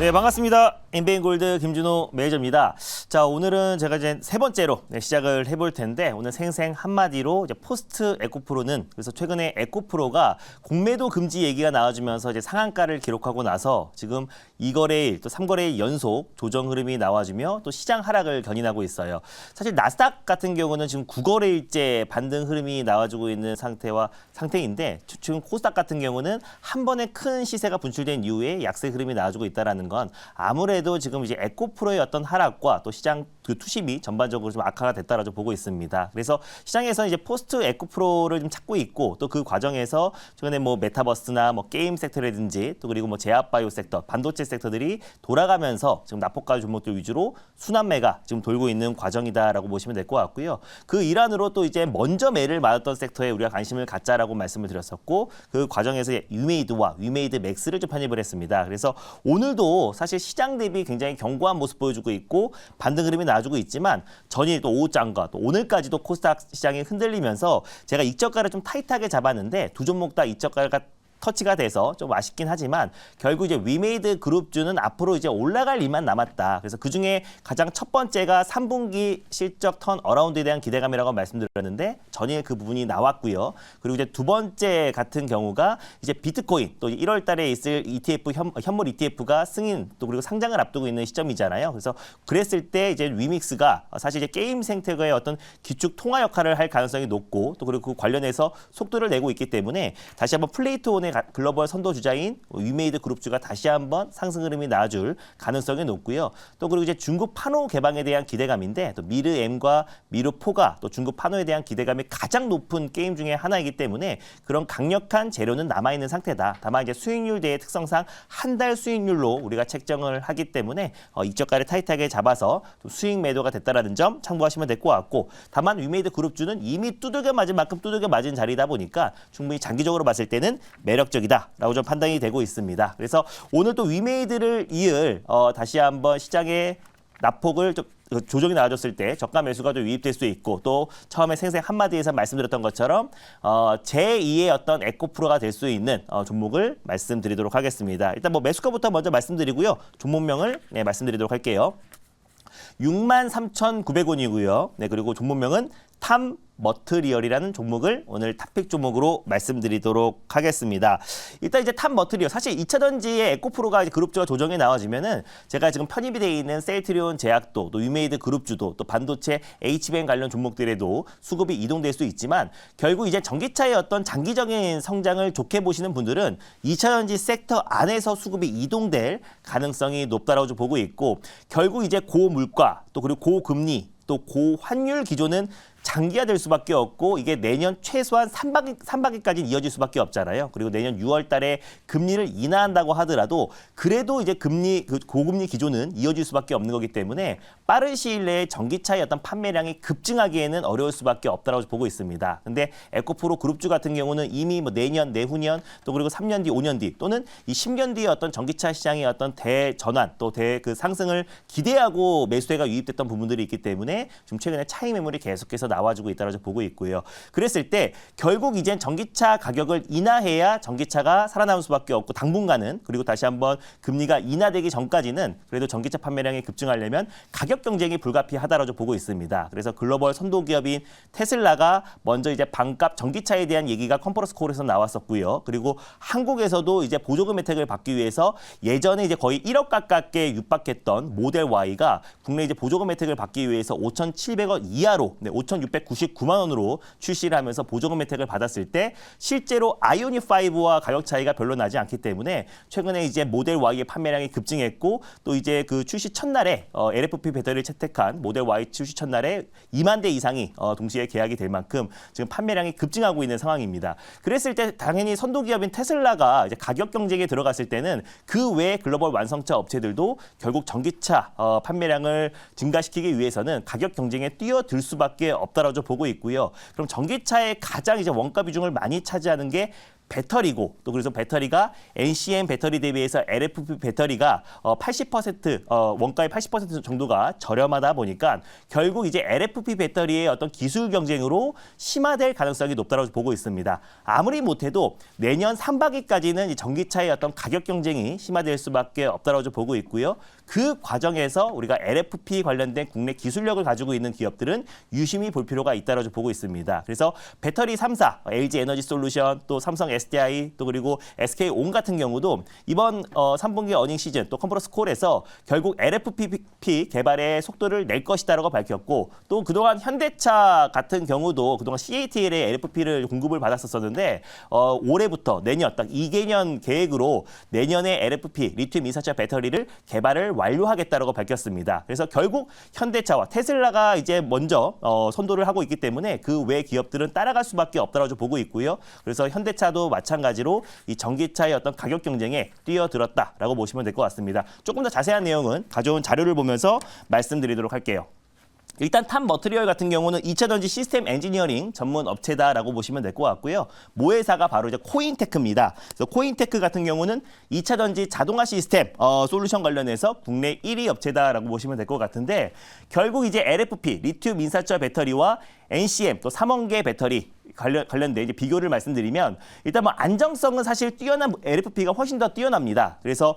네, 반갑습니다. 인베인골드 김준호 매니저입니다. 자, 오늘은 제가 이제 세 번째로 시작을 해볼 텐데 오늘 생생 한마디로 이제 포스트 에코프로는 그래서 최근에 에코프로가 공매도 금지 얘기가 나와주면서 이제 상한가를 기록하고 나서 지금 2거래일 또 3거래일 연속 조정 흐름이 나와주며 또 시장 하락을 견인하고 있어요. 사실 나스닥 같은 경우는 지금 9거래일째 반등 흐름이 나와주고 있는 상태인데 지금 코스닥 같은 경우는 한 번에 큰 시세가 분출된 이후에 약세 흐름이 나와주고 있다라는 건 아무래도 지금 이제 에코프로의 어떤 하락과 또 시장 그 투심이 전반적으로 좀 악화가 됐다라고 보고 있습니다. 그래서 시장에서는 이제 포스트 에코프로를 좀 찾고 있고 또 그 과정에서 최근에 뭐 메타버스나 뭐 게임 섹터라든지 또 그리고 뭐 제약바이오 섹터, 반도체 섹터들이 돌아가면서 지금 낙폭가 종목들 위주로 순환매가 지금 돌고 있는 과정이다라고 보시면 될 것 같고요. 그 일환으로 또 이제 먼저 매를 맞았던 섹터에 우리가 관심을 갖자라고 말씀을 드렸었고 그 과정에서 위메이드와 위메이드 맥스를 좀 편입을 했습니다. 그래서 오늘도 사실 시장 대비 굉장히 견고한 모습 보여주고 있고 반등 흐름이 나와주고 있지만 전일 또 오후장과 또 오늘까지도 코스닥 시장이 흔들리면서 제가 익저가를 좀 타이트하게 잡았는데 두 종목 다 익저가가 터치가 돼서 좀 아쉽긴 하지만 결국 이제 위메이드 그룹주는 앞으로 이제 올라갈 일만 남았다. 그래서 그중에 가장 첫 번째가 3분기 실적 턴 어라운드에 대한 기대감이라고 말씀드렸는데 전일 그 부분이 나왔고요. 그리고 이제 두 번째 같은 경우가 이제 비트코인 또 1월 달에 있을 ETF 현물 ETF가 승인 또 그리고 상장을 앞두고 있는 시점이잖아요. 그래서 그랬을 때 이제 위믹스가 사실 이제 게임 생태계의 어떤 기축 통화 역할을 할 가능성이 높고 또 그리고 그 관련해서 속도를 내고 있기 때문에 다시 한번 플레이토온의 글로벌 선도주자인 위메이드 그룹주가 다시 한번 상승 흐름이 나와줄 가능성이 높고요. 또 그리고 이제 중국 파노 개방에 대한 기대감인데 또 미르 M과 미르 4가 또 중국 파노에 대한 기대감이 가장 높은 게임 중에 하나이기 때문에 그런 강력한 재료는 남아있는 상태다. 다만 이제 수익률 대의 특성상 한 달 수익률로 우리가 책정을 하기 때문에 이적가를 타이트하게 잡아서 수익 매도가 됐다라는 점 참고하시면 될 것 같고 다만 위메이드 그룹주는 이미 두들겨 맞은 만큼 두들겨 맞은 자리다 보니까 충분히 장기적으로 봤을 때는 매력적이다라고 좀 판단이 되고 있습니다. 그래서 오늘 또 위메이드를 이을 다시 한번 시장의 낙폭을 좀 조정이 나와줬을 때 저가 매수가 좀 유입될 수 있고 또 처음에 생생 한마디에서 말씀드렸던 것처럼 제2의 어떤 에코프로가 될 수 있는 종목을 말씀드리도록 하겠습니다. 일단 뭐 매수가부터 먼저 말씀드리고요. 종목명을 말씀드리도록 할게요. 63,900원이고요. 네, 그리고 종목명은 탐 머트리얼이라는 종목을 오늘 탑픽 종목으로 말씀드리도록 하겠습니다. 일단 이제 탑 머트리얼 사실 2차전지의 에코프로가 그룹주가 조정이 나와지면은 제가 지금 편입이 되어 있는 셀트리온 제약도 또 위메이드 그룹주도 또 반도체 HBM 관련 종목들에도 수급이 이동될 수 있지만 결국 이제 전기차의 어떤 장기적인 성장을 좋게 보시는 분들은 2차전지 섹터 안에서 수급이 이동될 가능성이 높다라고 보고 있고 결국 이제 고물가 또 그리고 고금리 또 고환율 기조는 장기화될 수밖에 없고 이게 내년 최소한 3분기까지는 이어질 수밖에 없잖아요. 그리고 내년 6월 달에 금리를 인하한다고 하더라도 그래도 이제 고금리 기조는 이어질 수밖에 없는 거기 때문에 빠른 시일 내에 전기차의 어떤 판매량이 급증하기에는 어려울 수밖에 없다고 보고 있습니다. 근데 에코프로 그룹주 같은 경우는 이미 뭐 내년, 내후년 또 그리고 3년 뒤, 5년 뒤 또는 이 10년 뒤의 어떤 전기차 시장의 어떤 대전환 또 그 상승을 기대하고 매수세가 유입됐던 부분들이 있기 때문에 좀 최근에 차익 매물이 계속해서 나와주고 있다고 보고 있고요. 그랬을 때 결국 이젠 전기차 가격을 인하해야 전기차가 살아남을 수밖에 없고 당분간은 그리고 다시 한번 금리가 인하되기 전까지는 그래도 전기차 판매량이 급증하려면 가격 경쟁이 불가피하다라고 보고 있습니다. 그래서 글로벌 선도 기업인 테슬라가 먼저 이제 반값 전기차에 대한 얘기가 컨퍼런스 콜에서 나왔었고요. 그리고 한국에서도 이제 보조금 혜택을 받기 위해서 예전에 이제 거의 1억 가깝게 육박했던 모델 Y가 국내 이제 보조금 혜택을 받기 위해서 5,700원 이하로 5,699만 원으로 출시를 하면서 보조금 혜택을 받았을 때 실제로 아이오닉 5와 가격 차이가 별로 나지 않기 때문에 최근에 이제 모델 Y의 판매량이 급증했고 또 이제 그 출시 첫날에 LFP 배터리를 채택한 모델 Y 출시 첫날에 2만 대 이상이 동시에 계약이 될 만큼 지금 판매량이 급증하고 있는 상황입니다. 그랬을 때 당연히 선도 기업인 테슬라가 이제 가격 경쟁에 들어갔을 때는 그 외 글로벌 완성차 업체들도 결국 전기차 판매량을 증가시키기 위해서는 가격 경쟁에 뛰어들 수밖에 없다라고 보고 있고요. 그럼 전기차의 가장 이제 원가 비중을 많이 차지하는 게 배터리고 또 그래서 배터리가 NCM 배터리 대비해서 LFP 배터리가 80% 원가의 80% 정도가 저렴하다 보니까 결국 이제 LFP 배터리의 어떤 기술 경쟁으로 심화될 가능성이 높다고 보고 있습니다. 아무리 못해도 내년 상반기까지는 이 전기차의 어떤 가격 경쟁이 심화될 수밖에 없다고 보고 있고요. 그 과정에서 우리가 LFP 관련된 국내 기술력을 가지고 있는 기업들은 유심히 볼 필요가 있다고 보고 있습니다. 그래서 배터리 3사, LG 에너지 솔루션, 또 삼성 SDI, 또 그리고 SK온 같은 경우도 이번 3분기 어닝 시즌 또 컨퍼런스 콜에서 결국 LFP 개발의 속도를 낼 것이다라고 밝혔고 또 그동안 현대차 같은 경우도 그동안 CATL의 LFP를 공급을 받았었는데 올해부터 내년 딱 2개년 계획으로 내년에 LFP 리튬 이산화 배터리를 개발을 완료하겠다라고 밝혔습니다. 그래서 결국 현대차와 테슬라가 이제 먼저 선도를 하고 있기 때문에 그 외 기업들은 따라갈 수밖에 없다고 보고 있고요. 그래서 현대차도 마찬가지로 이 전기차의 어떤 가격 경쟁에 뛰어들었다라고 보시면 될 것 같습니다. 조금 더 자세한 내용은 가져온 자료를 보면서 말씀드리도록 할게요. 일단 탑 머트리얼 같은 경우는 2차 전지 시스템 엔지니어링 전문 업체다라고 보시면 될 것 같고요. 모회사가 바로 이제 코인테크입니다. 그래서 코인테크 같은 경우는 2차 전지 자동화 시스템 솔루션 관련해서 국내 1위 업체다라고 보시면 될 것 같은데 결국 이제 LFP 리튬 인산철 배터리와 NCM 또 삼원계 배터리 관련된 이제 비교를 말씀드리면 일단 뭐 안정성은 사실 뛰어난 LFP가 훨씬 더 뛰어납니다. 그래서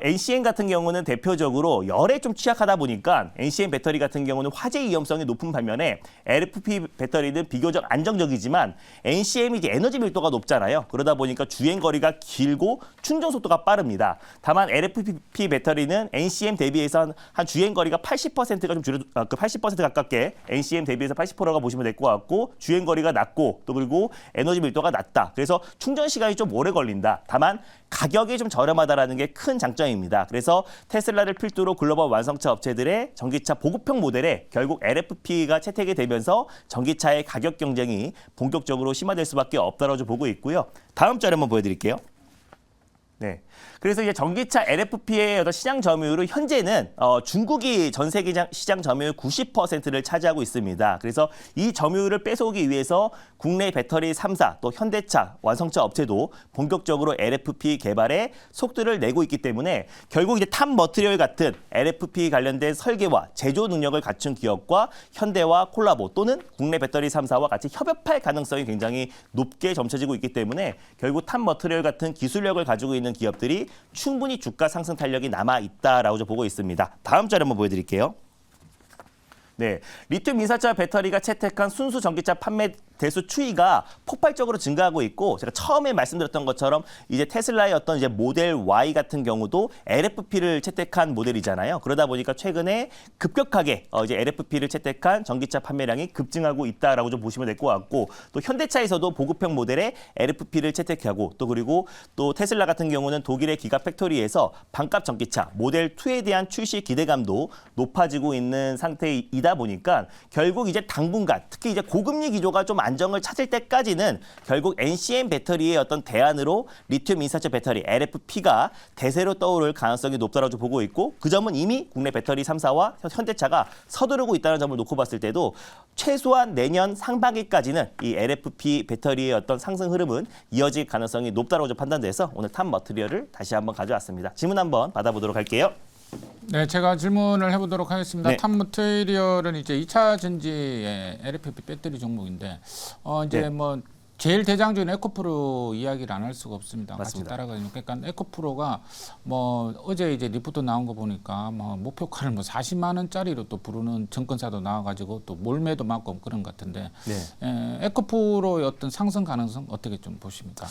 NCM 같은 경우는 대표적으로 열에 좀 취약하다 보니까 NCM 배터리 같은 경우는 화재 위험성이 높은 반면에 LFP 배터리는 비교적 안정적이지만 NCM이 이제 에너지 밀도가 높잖아요. 그러다 보니까 주행 거리가 길고 충전 속도가 빠릅니다. 다만 LFP 배터리는 NCM 대비해서 한 주행 거리가 80%가 좀 줄여 그 80% 가깝게 NCM 대비해서 80%가 보시면 될 것 같고 주행 거리가 낮고 또 그리고 에너지 밀도가 낮다. 그래서 충전 시간이 좀 오래 걸린다. 다만 가격이 좀 저렴하다라는 게 큰 장점입니다. 그래서 테슬라를 필두로 글로벌 완성차 업체들의 전기차 보급형 모델에 결국 LFP가 채택이 되면서 전기차의 가격 경쟁이 본격적으로 심화될 수밖에 없다고 보고 있고요. 다음 자료 한번 보여드릴게요. 네. 그래서 이제 전기차 LFP의 어떤 시장 점유율은 현재는 중국이 전 세계 시장 점유율 90%를 차지하고 있습니다. 그래서 이 점유율을 뺏어오기 위해서 국내 배터리 3사 또 현대차 완성차 업체도 본격적으로 LFP 개발에 속도를 내고 있기 때문에 결국 이제 탑 머트리얼 같은 LFP 관련된 설계와 제조 능력을 갖춘 기업과 현대와 콜라보 또는 국내 배터리 3사와 같이 협업할 가능성이 굉장히 높게 점쳐지고 있기 때문에 결국 탑 머트리얼 같은 기술력을 가지고 있는 기업들이 충분히 주가 상승 탄력이 남아있다라고 보고 있습니다. 다음 자료 한번 보여드릴게요. 네, 리튬 인산철 배터리가 채택한 순수 전기차 판매 대수 추이가 폭발적으로 증가하고 있고 제가 처음에 말씀드렸던 것처럼 이제 테슬라의 어떤 이제 모델 Y 같은 경우도 LFP를 채택한 모델이잖아요. 그러다 보니까 최근에 급격하게 이제 LFP를 채택한 전기차 판매량이 급증하고 있다라고 좀 보시면 될 것 같고 또 현대차에서도 보급형 모델에 LFP를 채택하고 또 그리고 또 테슬라 같은 경우는 독일의 기가 팩토리에서 반값 전기차 모델 2에 대한 출시 기대감도 높아지고 있는 상태이다 보니까 결국 이제 당분간 특히 이제 고금리 기조가 좀 안정을 찾을 때까지는 결국 NCM 배터리의 어떤 대안으로 리튬 인산철 배터리 LFP가 대세로 떠오를 가능성이 높다고 보고 있고 그 점은 이미 국내 배터리 3사와 현대차가 서두르고 있다는 점을 놓고 봤을 때도 최소한 내년 상반기까지는 이 LFP 배터리의 어떤 상승 흐름은 이어질 가능성이 높다고 판단돼서 오늘 탑 머트리얼을 다시 한번 가져왔습니다. 질문 한번 받아보도록 할게요. 네, 제가 질문을 해보도록 하겠습니다. 네. 탑 머트리얼은 이제 2차 전지의 LFP 배터리 종목인데 이제 네. 뭐 제일 대장주인 에코프로 이야기를 안 할 수가 없습니다. 맞습니다. 같이 따라가니까 그러니까 에코프로가 뭐 어제 이제 리포트 나온 거 보니까 뭐 목표가를 뭐 40만 원짜리로 또 부르는 증권사도 나와가지고 또 몰매도 맞고 그런 것 같은데 네. 에코프로의 어떤 상승 가능성 어떻게 좀 보십니까?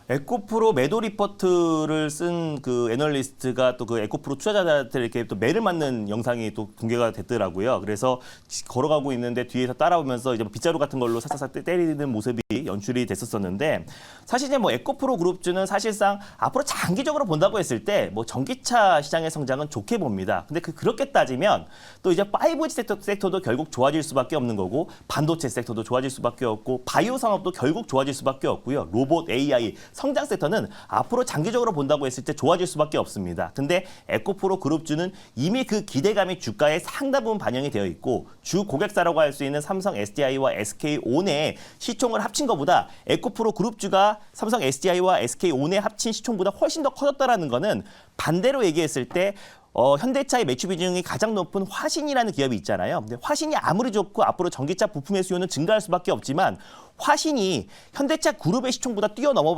에코프로 매도 리포트를 쓴 그 애널리스트가 또 그 에코프로 투자자들한테 이렇게 또 매를 맞는 영상이 또 공개가 됐더라고요. 그래서 걸어가고 있는데 뒤에서 따라오면서 이제 빗자루 같은 걸로 사사사 때리는 모습이 연출이 됐었었는데 사실 이제 뭐 에코프로 그룹주는 사실상 앞으로 장기적으로 본다고 했을 때 뭐 전기차 시장의 성장은 좋게 봅니다. 근데 그렇게 따지면 또 이제 5G 섹터도 결국 좋아질 수밖에 없는 거고 반도체 섹터도 좋아질 수밖에 없고 바이오 산업도 결국 좋아질 수밖에 없고요. 로봇, AI 성장 섹터는 앞으로 장기적으로 본다고 했을 때 좋아질 수밖에 없습니다. 근데 에코프로 그룹주는 이미 그 기대감이 주가에 상당 부분 반영이 되어 있고 주 고객사라고 할 수 있는 삼성 SDI와 SK온의 시총을 합친 것보다 에코프로 그룹주가 삼성 SDI와 SK온의 합친 시총보다 훨씬 더 커졌다라는 거는 반대로 얘기했을 때 현대차의 매출 비중이 가장 높은 화신이라는 기업이 있잖아요. 근데 화신이 아무리 좋고 앞으로 전기차 부품의 수요는 증가할 수밖에 없지만 화신이 현대차 그룹의 시총보다 뛰어넘어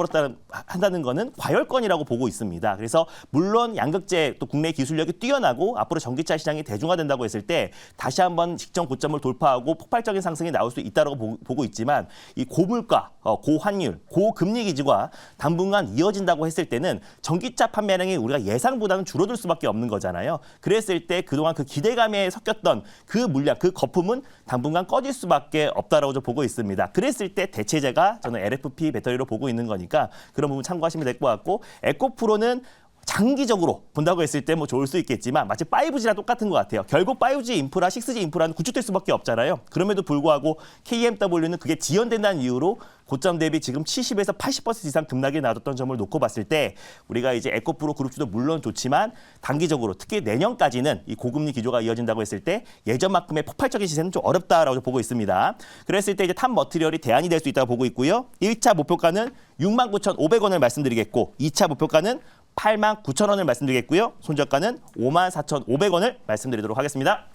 한다는 거는 과열권이라고 보고 있습니다. 그래서 물론 양극재 또 국내 기술력이 뛰어나고 앞으로 전기차 시장이 대중화된다고 했을 때 다시 한번 직전 고점을 돌파하고 폭발적인 상승이 나올 수 있다고 보고 있지만 이 고물가, 고환율, 고금리 기조가 당분간 이어진다고 했을 때는 전기차 판매량이 우리가 예상보다는 줄어들 수밖에 없는 거잖아요. 그랬을 때 그동안 그 기대감에 섞였던 그 물량, 그 거품은 당분간 꺼질 수밖에 없다라고 좀 보고 있습니다. 그랬을 때 대체제가 저는 LFP 배터리로 보고 있는 거니까 그런 부분 참고하시면 될 것 같고 에코프로는 장기적으로 본다고 했을 때 뭐 좋을 수 있겠지만 마치 5G랑 똑같은 것 같아요. 결국 5G 인프라, 6G 인프라는 구축될 수밖에 없잖아요. 그럼에도 불구하고 KMW는 그게 지연된다는 이유로 고점 대비 지금 70에서 80% 이상 급락이 나왔던 점을 놓고 봤을 때 우리가 이제 에코프로 그룹주도 물론 좋지만 단기적으로 특히 내년까지는 이 고금리 기조가 이어진다고 했을 때 예전만큼의 폭발적인 시세는 좀 어렵다라고 보고 있습니다. 그랬을 때 이제 탑 머티리얼이 대안이 될 수 있다고 보고 있고요. 1차 목표가는 69,500원을 말씀드리겠고 2차 목표가는 89,000원을 말씀드리겠고요. 손절가는 54,500원을 말씀드리도록 하겠습니다.